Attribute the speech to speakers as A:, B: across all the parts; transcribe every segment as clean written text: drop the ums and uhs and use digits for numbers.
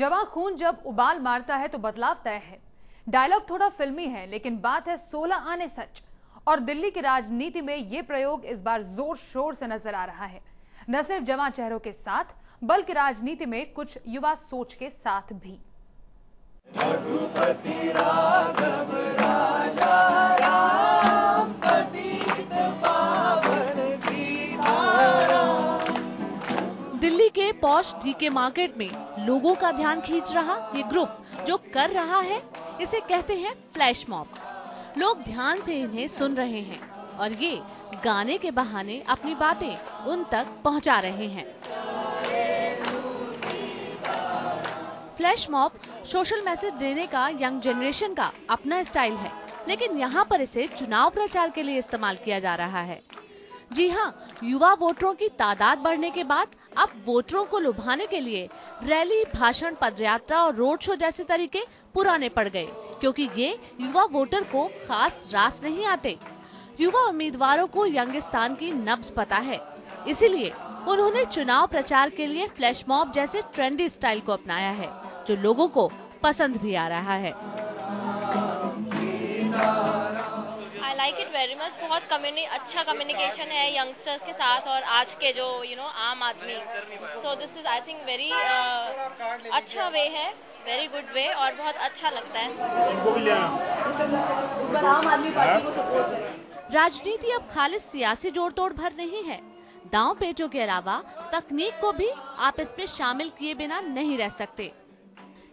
A: जवां खून जब उबाल मारता है तो बदलाव तय है। डायलॉग थोड़ा फिल्मी है, लेकिन बात है 16 आने सच। और दिल्ली की राजनीति में ये प्रयोग इस बार जोर शोर से नजर आ रहा है, न सिर्फ जवां चेहरों के साथ बल्कि राजनीति में कुछ युवा सोच के साथ भी। रघुपति राघव राजा राम, पतित पावन सीताराम।
B: दिल्ली के पॉश डीके मार्केट में लोगों का ध्यान खींच रहा ये ग्रुप जो कर रहा है, इसे कहते हैं फ्लैश मॉब। लोग ध्यान से इन्हें सुन रहे हैं और ये गाने के बहाने अपनी बातें उन तक पहुंचा रहे हैं। फ्लैश मॉब सोशल मैसेज देने का यंग जनरेशन का अपना स्टाइल है, लेकिन यहाँ पर इसे चुनाव प्रचार के लिए इस्तेमाल किया जा रहा है। जी हाँ, युवा वोटरों की तादाद बढ़ने के बाद अब वोटरों को लुभाने के लिए रैली, भाषण, पदयात्रा और रोड शो जैसे तरीके पुराने पड़ गए, क्योंकि ये युवा वोटर को खास रास नहीं आते। युवा उम्मीदवारों को यंगिस्तान की नब्ज पता है, इसीलिए उन्होंने चुनाव प्रचार के लिए फ्लैश मॉब जैसे ट्रेंडी स्टाइल को अपनाया है, जो लोगों को पसंद भी आ रहा है।
C: I like it very much। बहुत अच्छा कम्युनिकेशन है यंगस्टर्स के साथ और आज के जो आम आदमी। So this is I think very अच्छा वे है, वेरी गुड वे और बहुत अच्छा लगता है।
B: राजनीति अब खाली सियासी जोड़ तोड़ भर नहीं है। दांव पेचों के अलावा तकनीक को भी आप इसमें शामिल किए बिना नहीं रह सकते।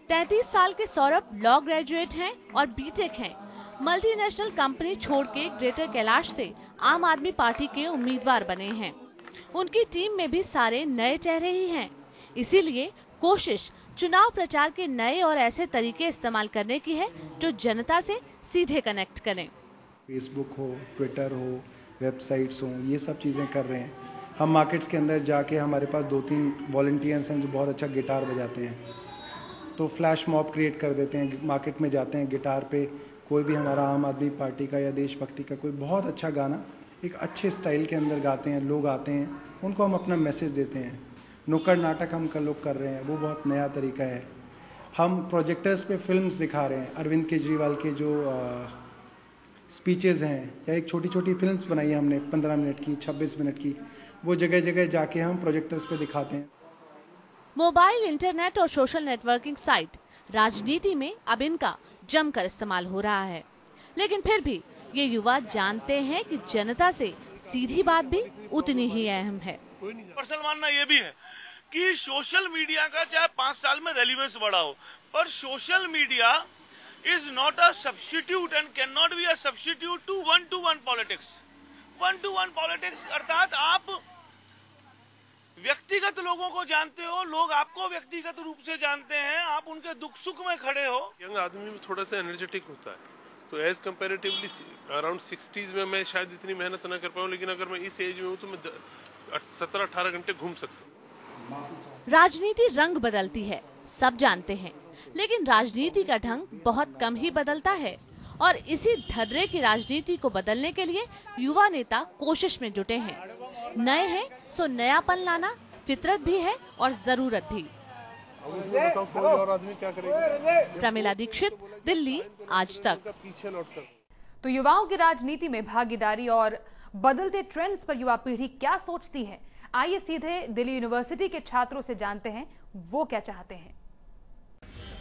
B: 33 साल के सौरभ लॉ ग्रेजुएट हैं और बीटेक हैं। मल्टीनेशनल कंपनी छोड़ के ग्रेटर कैलाश से आम आदमी पार्टी के उम्मीदवार बने हैं। उनकी टीम में भी सारे नए चेहरे ही हैं, इसीलिए कोशिश चुनाव प्रचार के नए और ऐसे तरीके इस्तेमाल करने की है जो जनता से सीधे कनेक्ट करें।
D: फेसबुक हो, ट्विटर हो, वेबसाइट्स हो, ये सब चीज़ें कर रहे हैं। हम मार्केट्स के अंदर जाके, हमारे पास 2-3 वॉलंटियर्स हैं जो बहुत अच्छा गिटार बजाते हैं, तो फ्लैश मॉब क्रिएट कर देते हैं। मार्केट में जाते हैं, गिटार पे कोई भी हमारा आम आदमी पार्टी का या देशभक्ति का कोई बहुत अच्छा गाना एक अच्छे स्टाइल के अंदर गाते हैं, लोग आते हैं, उनको हम अपना मैसेज देते हैं। नुक्कड़ नाटक हम लोग कर रहे हैं, वो बहुत नया तरीका है। हम प्रोजेक्टर्स पे फिल्म्स दिखा रहे हैं, अरविंद केजरीवाल के जो स्पीचेस हैं, या एक छोटी छोटी फिल्म्स बनाई है हमने 15 मिनट की, 26 मिनट की, वो जगह जगह जाके हम प्रोजेक्टर्स पे दिखाते हैं।
B: मोबाइल, इंटरनेट और सोशल नेटवर्किंग साइट राजनीति में अब इनका जमकर इस्तेमाल हो रहा है, लेकिन फिर भी ये युवा जानते हैं कि जनता से सीधी बात भी उतनी ही अहम है।
E: पर्सनल मानना ये भी है कि सोशल मीडिया का चाहे 5 साल में रेलेवेंस बढ़ा हो, पर social media is not a substitute and can not be a substitute to one to one politics. One to one politics अर्थात आप व्यक्तिगत लोगों को जानते हो, लोग आपको व्यक्तिगत रूप से जानते हैं, आप उनके दुख सुख में खड़े हो।
F: यंग आदमी भी थोड़ा सा एनर्जेटिक होता है, तो एज कंपैरेटिवली अराउंड 60s में मैं शायद इतनी मेहनत ना कर पाऊं, लेकिन अगर मैं इस एज में हूं तो मैं 17-18 घंटे घूम सकता हूं।
B: राजनीति रंग बदलती है, सब जानते हैं, लेकिन राजनीति का ढंग बहुत कम ही बदलता है। और इसी ढर्रे की राजनीति को बदलने के लिए युवा नेता कोशिश में जुटे हैं। नए हैं सो नयापन लाना फितरत भी है और जरूरत भी। प्रमिला दीक्षित, दिल्ली, आज तक।
A: तो युवाओं की राजनीति में भागीदारी और बदलते ट्रेंड्स पर युवा पीढ़ी क्या सोचती है, आइए सीधे दिल्ली यूनिवर्सिटी के छात्रों से जानते हैं वो क्या चाहते हैं।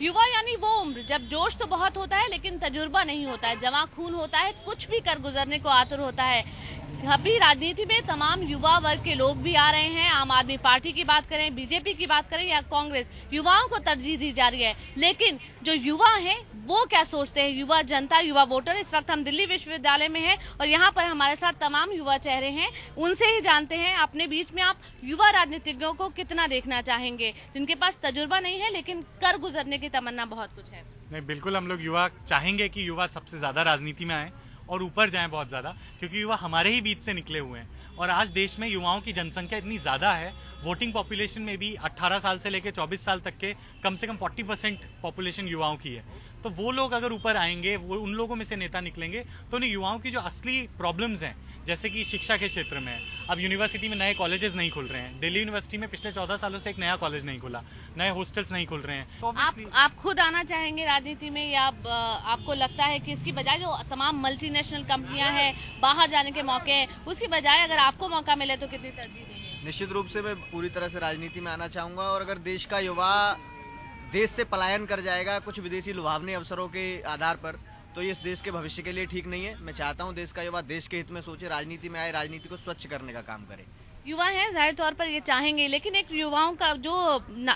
B: युवा यानी वो उम्र जब जोश तो बहुत होता है लेकिन तजुर्बा नहीं होता है, जवां खून होता है, कुछ भी कर गुजरने को आतुर होता है। अभी राजनीति में तमाम युवा वर्ग के लोग भी आ रहे हैं। आम आदमी पार्टी की बात करें, बीजेपी की बात करें या कांग्रेस, युवाओं को तरजीह दी जा रही है। लेकिन जो युवा हैं वो क्या सोचते हैं, युवा जनता, युवा वोटर। इस वक्त हम दिल्ली विश्वविद्यालय में हैं और यहाँ पर हमारे साथ तमाम युवा चेहरे हैं, उनसे ही जानते हैं अपने बीच में आप युवा राजनीतिज्ञों को कितना देखना चाहेंगे, जिनके पास तजुर्बा नहीं है लेकिन कर गुजरने की तमन्ना बहुत कुछ है।
G: नहीं, बिल्कुल हम लोग युवा चाहेंगे कि युवा सबसे ज्यादा राजनीति में आए और ऊपर जाएं बहुत ज़्यादा, क्योंकि युवा हमारे ही बीच से निकले हुए हैं। और आज देश में युवाओं की जनसंख्या इतनी ज़्यादा है, वोटिंग पॉपुलेशन में भी 18 साल से लेकर 24 साल तक के कम से कम 40% पॉपुलेशन युवाओं की है। तो वो लोग अगर ऊपर आएंगे, वो उन लोगों में से नेता निकलेंगे, तो उन्हें युवाओं की जो असली प्रॉब्लम्स हैं, जैसे कि शिक्षा के क्षेत्र में अब यूनिवर्सिटी में नए कॉलेजेस नहीं खुल रहे हैं। दिल्ली यूनिवर्सिटी में पिछले 14 सालों से एक नया कॉलेज नहीं खुला, नए हॉस्टल्स नहीं खुल रहे हैं।
B: तो आप खुद आना चाहेंगे राजनीति में, या आपको लगता है कि इसकी बजाय जो तमाम मल्टीनेशनल कंपनियां हैं, बाहर जाने के मौके हैं, उसकी बजाय अगर आपको मौका मिले तो कितनी तरजीह देंगे?
H: निश्चित रूप से मैं पूरी तरह से राजनीति में आना चाहूँगा, और अगर देश का युवा देश से पलायन कर जाएगा कुछ विदेशी लुभावने अवसरों के आधार पर, तो ये इस देश के भविष्य के लिए ठीक नहीं है। मैं चाहता हूँ देश का युवा देश के हित में सोचे, राजनीति में आए, राजनीति को स्वच्छ करने का काम करे।
B: युवा हैं, जाहिर तौर पर ये चाहेंगे, लेकिन एक युवाओं का जो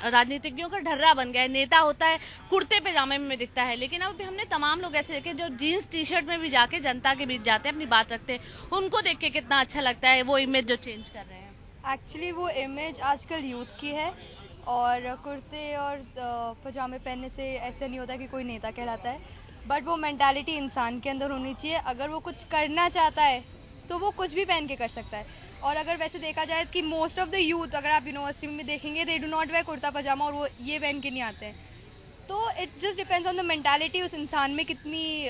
B: राजनीतिज्ञों का ढर्रा बन गया है, नेता होता है कुर्ते पैजामे में दिखता है, लेकिन अब हमने तमाम लोग ऐसे देखे जो जीन्स टी शर्ट में भी जाके जनता के बीच जाते हैं, अपनी बात रखते हैं, उनको देख के कितना अच्छा लगता है वो इमेज जो चेंज कर रहे हैं।
I: एक्चुअली वो इमेज आजकल यूथ की है, और कुर्ते और पजामे पहनने से ऐसा नहीं होता कि कोई नेता कहलाता है, बट वो मेंटालिटी इंसान के अंदर होनी चाहिए। अगर वो कुछ करना चाहता है तो वो कुछ भी पहन के कर सकता है। और अगर वैसे देखा जाए कि मोस्ट ऑफ द यूथ, अगर आप यूनिवर्सिटी में देखेंगे, they do not wear kurta pyjama, और वो ये पहन के नहीं आते हैं। तो it just depends on the mentality, उस इंसान में कितनी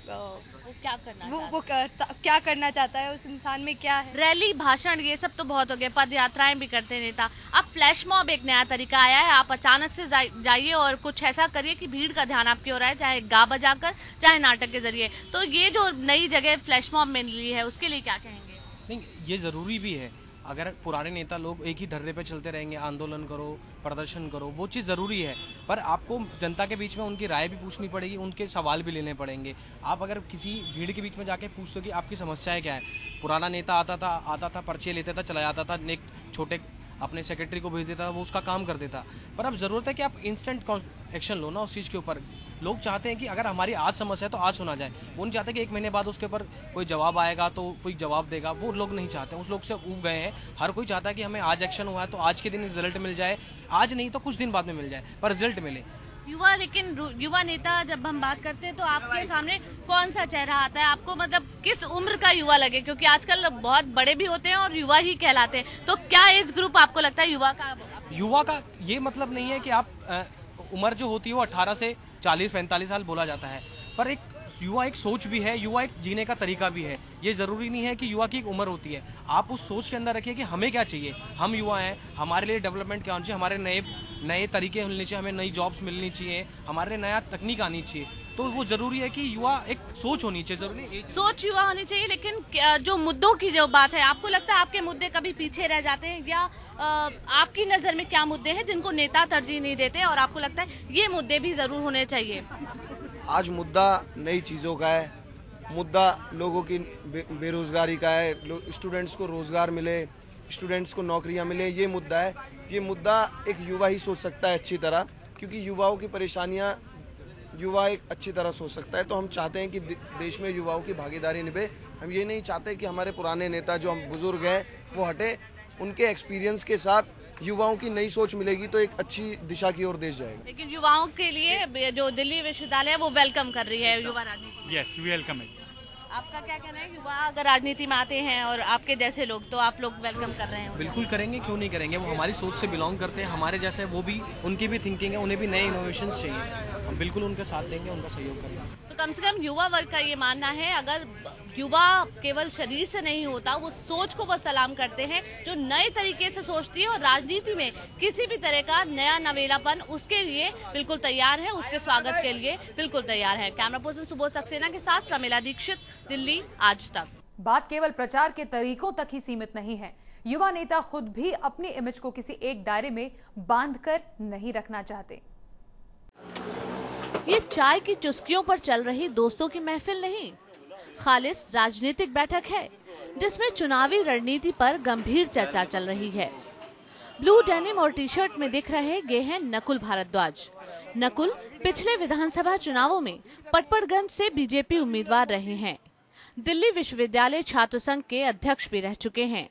B: वो क्या
I: करना चाहता है, उस इंसान में क्या है।
B: रैली, भाषण, ये सब तो बहुत हो गया, पद यात्राएं भी करते हैं नेता। अब फ्लैश मॉब एक नया तरीका आया है, आप अचानक से जाइए और कुछ ऐसा करिए कि भीड़ का ध्यान आपकी ओर आए, चाहे गा बजाकर, चाहे नाटक के जरिए। तो ये जो नई जगह फ्लैश मॉब में ली है, उसके लिए क्या कहेंगे?
J: नहीं, ये जरूरी भी है। अगर पुराने नेता लोग एक ही ढर्रे पे चलते रहेंगे, आंदोलन करो, प्रदर्शन करो, वो चीज़ ज़रूरी है, पर आपको जनता के बीच में उनकी राय भी पूछनी पड़ेगी, उनके सवाल भी लेने पड़ेंगे। आप अगर किसी भीड़ के बीच में जाके पूछते हो कि आपकी समस्याएं क्या है, पुराना नेता आता था, पर्चे लेता था, चला जाता था, एक छोटे अपने सेक्रेटरी को भेज देता था, वो उसका काम कर देता। पर अब ज़रूरत है कि आप इंस्टेंट एक्शन लो ना उस चीज़ के ऊपर। लोग चाहते हैं कि अगर हमारी आज समस्या है तो आज सुना जाए, वो नहीं चाहते कि एक महीने बाद उसके ऊपर कोई जवाब आएगा तो कोई जवाब देगा, वो लोग नहीं चाहते, उस लोग से ऊब गए हैं। हर कोई चाहता है कि हमें आज एक्शन हुआ है तो आज के दिन रिजल्ट मिल जाए, आज नहीं तो कुछ दिन बाद में मिल जाए, पर रिजल्ट मिले।
B: लेकिन युवा नेता जब हम बात करते हैं तो आपके सामने कौन सा चेहरा आता है? आपको मतलब किस उम्र का युवा लगे? क्योंकि आजकल बहुत बड़े भी होते हैं और युवा ही कहलाते हैं, तो क्या एज ग्रुप आपको लगता है युवा का?
J: ये मतलब नहीं है कि आप उम्र जो होती है वो 18 से 40-45 साल बोला जाता है, पर एक युवा एक सोच भी है, युवा एक जीने का तरीका भी है। ये जरूरी नहीं है कि युवा की एक उम्र होती है। आप उस सोच के अंदर रखिए कि हमें क्या चाहिए, हम युवा हैं, हमारे लिए डेवलपमेंट क्या होना चाहिए, हमारे नए तरीके मिलने चाहिए, हमें नई जॉब्स मिलनी चाहिए, हमारे लिए नया तकनीक आनी चाहिए। तो वो जरूरी है कि युवा एक सोच होनी चाहिए, जरूरी
B: सोच युवा होनी चाहिए। लेकिन जो मुद्दों की जो बात है, आपको लगता है आपके मुद्दे कभी पीछे रह जाते हैं, या आपकी नजर में क्या मुद्दे हैं जिनको नेता तरजीह नहीं देते और आपको लगता है ये मुद्दे भी जरूर होने चाहिए?
K: आज मुद्दा नई चीज़ों का है, मुद्दा लोगों की बेरोजगारी का है, स्टूडेंट्स को रोजगार मिले, स्टूडेंट्स को नौकरियां मिले, ये मुद्दा है। ये मुद्दा एक युवा ही सोच सकता है अच्छी तरह, क्योंकि युवाओं की परेशानियां युवा एक अच्छी तरह सोच सकता है। तो हम चाहते हैं कि देश में युवाओं की भागीदारी निभे। हम ये नहीं चाहते कि हमारे पुराने नेता जो हम बुजुर्ग हैं वो हटे, उनके एक्सपीरियंस के साथ युवाओं की नई सोच मिलेगी तो एक अच्छी दिशा की ओर देश जाएगा।
B: लेकिन युवाओं के लिए जो दिल्ली विश्वविद्यालय है वो वेलकम कर रही है युवा राजनीति।
G: यस, वेलकम है।
B: आपका क्या कहना है? युवा अगर राजनीति में आते हैं और आपके जैसे लोग, तो आप लोग वेलकम कर रहे हैं?
J: बिल्कुल करेंगे, क्यों नहीं करेंगे। वो हमारी सोच से बिलोंग करते हैं, हमारे जैसे वो भी, उनकी भी थिंकिंग है, उन्हें भी नए इनोवेशन चाहिए, हम बिल्कुल उनके साथ देंगे, उनका सहयोग करेंगे।
B: तो कम से कम युवा वर्ग का ये मानना है, अगर युवा केवल शरीर से नहीं होता, वो सोच को वो सलाम करते हैं जो नए तरीके से सोचती है और राजनीति में किसी भी तरह का नया नवेलापन उसके लिए बिल्कुल तैयार है, उसके स्वागत के लिए बिल्कुल तैयार है। कैमरा पर्सन सुबोध सक्सेना के साथ प्रमिला दीक्षित, दिल्ली आज तक।
A: बात केवल प्रचार के तरीकों तक ही सीमित नहीं है। युवा नेता खुद भी अपनी इमेज को किसी एक दायरे में बांधकर नहीं रखना चाहते।
B: ये चाय की चुस्कियों पर चल रही दोस्तों की महफिल नहीं, खालिस राजनीतिक बैठक है जिसमें चुनावी रणनीति पर गंभीर चर्चा चल रही है। ब्लू डेनिम और टी शर्ट में दिख रहे ये हैं नकुल भारद्वाज। नकुल पिछले विधानसभा चुनावों में पटपड़गंज से बीजेपी उम्मीदवार रहे हैं। दिल्ली विश्वविद्यालय छात्र संघ के अध्यक्ष भी रह चुके हैं।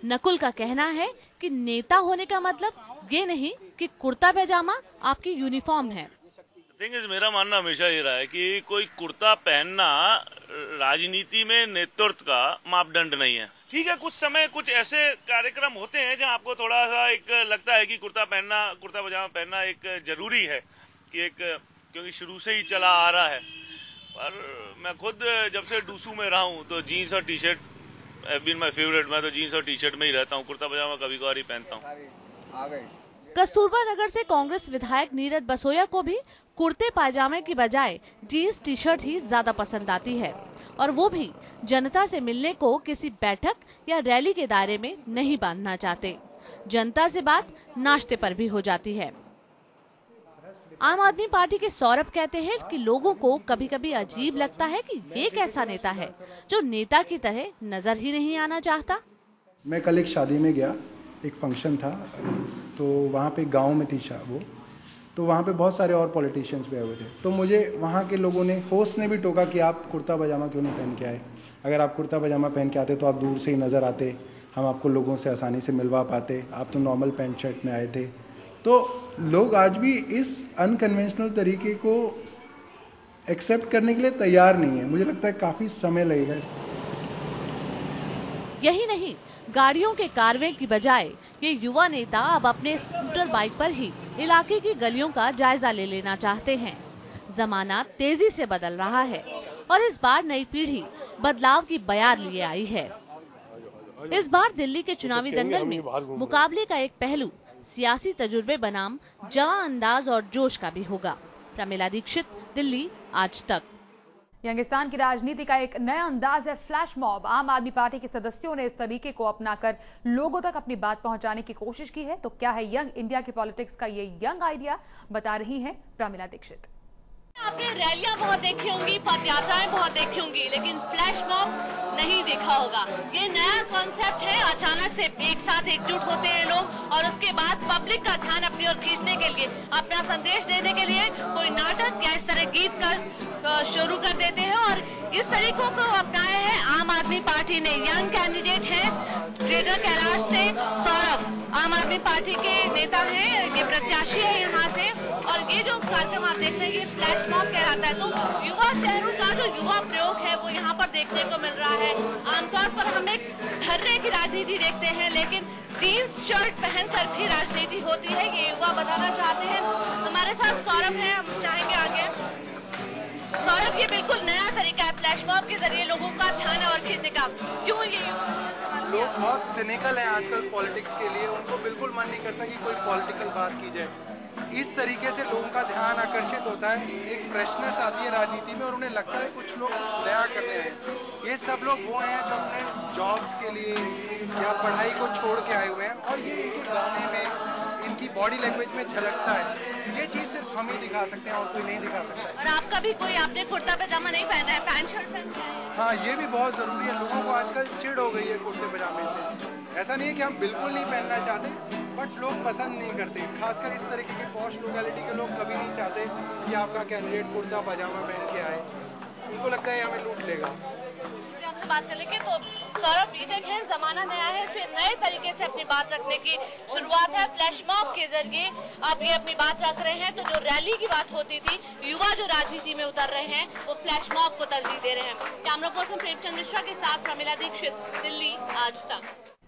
B: नकुल का कहना है कि नेता होने का मतलब ये नहीं कि कुर्ता पैजामा आपकी यूनिफॉर्म है।
E: मेरा मानना हमेशा ये रहा है कि कोई कुर्ता पहनना राजनीति में नेतृत्व का मापदंड नहीं है। ठीक है, कुछ समय कुछ ऐसे कार्यक्रम होते हैं जहां आपको थोड़ा सा एक लगता है कि कुर्ता पजामा पहनना एक जरूरी है, कि एक क्योंकि शुरू से ही चला आ रहा है। पर मैं खुद जब से डूसू में रहा हूँ तो जीन्स और T shirt been my favourite. मैं तो जीन्स और टी शर्ट में ही रहता हूँ, कुर्ता पजामा कभी कभार ही पहनता हूँ।
B: कस्तूरबा नगर से कांग्रेस विधायक नीरज बसोया को भी कुर्ते पायजामे की बजाय जीन्स टी शर्ट ही ज्यादा पसंद आती है, और वो भी जनता से मिलने को किसी बैठक या रैली के दायरे में नहीं बांधना चाहते। जनता से बात नाश्ते पर भी हो जाती है। आम आदमी पार्टी के सौरभ कहते हैं कि लोगों को कभी कभी अजीब लगता है कि ये कैसा नेता है जो नेता की तरह नजर ही नहीं आना चाहता।
D: मैं कल एक शादी में गया, एक फंक्शन था, तो वहाँ पे गांव में थी वो, तो वहाँ पे बहुत सारे और पॉलिटिशियंस भी आए हुए थे। तो मुझे वहाँ के लोगों ने, होस्ट ने भी टोका कि आप कुर्ता पजामा क्यों नहीं पहन के आए। अगर आप कुर्ता पजामा पहन के आते तो आप दूर से ही नज़र आते, हम आपको लोगों से आसानी से मिलवा पाते। आप तो नॉर्मल पैंट शर्ट में आए थे। तो लोग आज भी इस अनकन्वेंशनल तरीके को एक्सेप्ट करने के लिए तैयार नहीं है। मुझे लगता है काफ़ी समय लगेगा इसमें।
B: यही नहीं, गाड़ियों के कारवे की बजाय ये युवा नेता अब अपने स्कूटर बाइक पर ही इलाके की गलियों का जायजा ले लेना चाहते हैं। जमाना तेजी से बदल रहा है और इस बार नई पीढ़ी बदलाव की बयार लिए आई है। इस बार दिल्ली के चुनावी दंगल में मुकाबले का एक पहलू सियासी तजुर्बे बनाम जवां अंदाज और जोश का भी होगा। प्रमिला दीक्षित, दिल्ली, आज तक।
A: यंगिस्तान की राजनीति का एक नया अंदाज है फ्लैश मॉब। आम आदमी पार्टी के सदस्यों ने इस तरीके को अपनाकर लोगों तक अपनी बात पहुंचाने की कोशिश की है। तो क्या है यंग इंडिया की पॉलिटिक्स का ये यंग आइडिया, बता रही हैं प्रमिला दीक्षित।
B: आपने रैलियां बहुत देखी होंगी, पद यात्राएं बहुत देखी होंगी, लेकिन फ्लैश मॉब नहीं देखा होगा। ये नया कॉन्सेप्ट है। अचानक से एक साथ एकजुट होते हैं लोग और उसके बाद पब्लिक का ध्यान अपनी ओर खींचने के लिए, अपना संदेश देने के लिए कोई नाटक या इस तरह गीत का शुरू कर देते हैं। और इस तरीकों को अपनाया है आम आदमी पार्टी ने। यंग कैंडिडेट है ग्रेटर कैलाश से सौरभ, आम आदमी पार्टी के नेता हैं, ये प्रत्याशी है यहाँ से। और ये जो कार्यक्रम आप देख रहे हैं ये फ्लैश मॉब कहलाता है। तो युवा चेहरों का जो युवा प्रयोग है वो यहाँ पर देखने को मिल रहा है। आमतौर पर हम एक धर्रे की राजनीति देखते हैं, लेकिन जीन्स शर्ट पहनकर भी राजनीति होती है, ये युवा बताना चाहते हैं। हमारे साथ सौरभ है, हम चाहेंगे आगे। सौरभ, ये बिल्कुल नया तरीका है फ्लैश मॉब के जरिए लोगों का ध्यान और खींचने का। क्यों ये
L: लोग बहुत सिनिकल हैं आजकल पॉलिटिक्स के लिए, उनको बिल्कुल मन नहीं करता कि कोई पॉलिटिकल बात की जाए। इस तरीके से लोगों का ध्यान आकर्षित होता है, एक फ्रेशनेस आती है राजनीति में और उन्हें लगता है कुछ लोग कुछ नया करने आए। ये सब लोग वो हैं जो अपने जॉब्स के लिए या पढ़ाई को छोड़ के आए हुए हैं और ये इनके गाने में, इनकी बॉडी लैंग्वेज में झलकता है। ये चीज़ सिर्फ हम ही दिखा सकते हैं और कोई नहीं दिखा सकता है।
B: और आपका भी कोई, आपने कुर्ता पजामा नहीं पहना है, पैंट शर्ट पहना है।
L: हाँ, ये भी बहुत ज़रूरी है। लोगों को आजकल चिढ़ हो गई है कुर्ते पजामे से। ऐसा नहीं है कि हम बिल्कुल नहीं पहनना चाहते, बट लोग पसंद नहीं करते। खासकर इस तरीके के पॉश लोकेलिटी के लोग कभी नहीं चाहते कि आपका कैंडिडेट कुर्ता पजामा पहन के आए। उनको लगता है हमें लूट लेगा।
B: आपसे बात कर लेंगे तो सौरभ बीटेक है, जमाना नया है, सिर्फ नए तरीके से अपनी बात रखने की शुरुआत है। फ्लैश मॉब के जरिए आप ये अपनी बात रख रहे हैं। तो जो रैली की बात होती थी, युवा जो राजनीति में उतर रहे हैं वो फ्लैश मॉब को तरजीह दे रहे हैं। कैमरा पर्सन प्रेमचंद मिश्रा के साथ प्रमिला दीक्षित, दिल्ली, आज तक।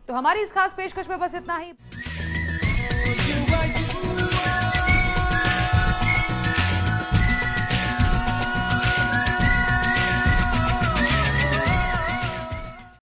A: तो हमारी इस खास पेशकश में बस इतना ही।